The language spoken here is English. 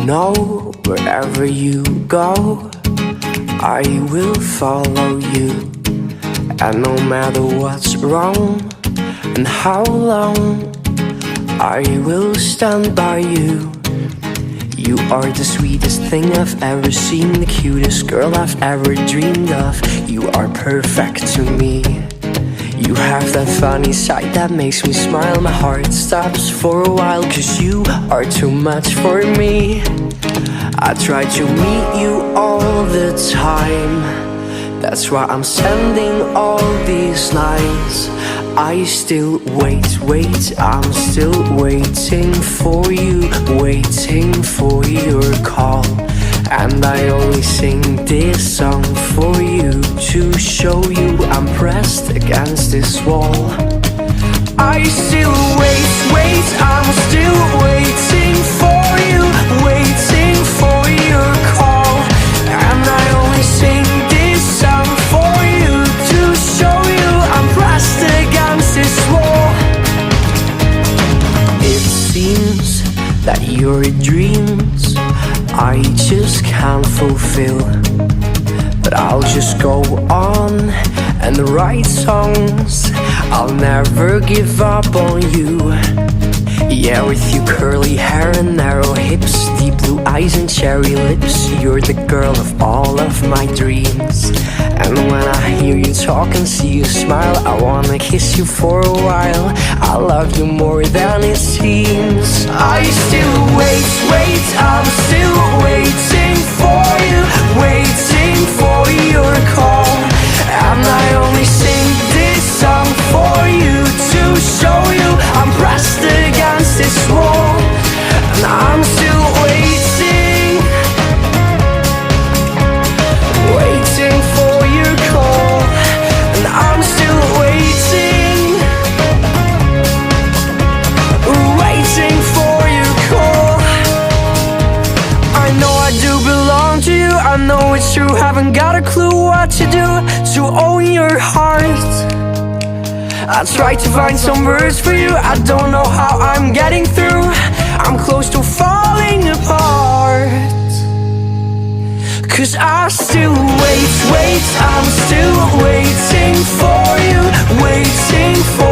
know wherever you go, I will follow you. And no matter what's wrong and how long, I will stand by you. You are the sweetest thing I've ever seen, the cutest girl I've ever dreamed of. You are perfect to me. You have that funny side that makes me smile. My heart stops for a while, 'cause you are too much for me. I try to meet you all the time, that's why I'm sending all these lines. I still wait, I'm still waiting for you, waiting for your call. And I only sing this song for you, to show you I'm pressed against this wall. I still wait, I'm still waiting for you, waiting for your call. And I only sing this song for you, to show you I'm pressed against this wall. It seems that your dreams I just can't fulfill, but I'll just go on and write songs. I'll never give up on you. Yeah, with your curly hair and narrow hips, deep blue eyes and cherry lips, you're the girl of all of my dreams. And when I hear you talk and see you smile, I wanna kiss you for a while. I love you more than it seems. I still wait, I'm still waiting for you, waiting for your call. And I only sing this song for you, to show you I'm pressed against this wall. And I'm still waiting, waiting for your call. And I'm still waiting, waiting for your call. I know I do belong to you, I know it's true, haven't got a clue what to do to own your heart. I try to find some words for you, I don't know how I'm getting through. I'm close to falling apart, 'cause I still wait, I'm still waiting for you, waiting for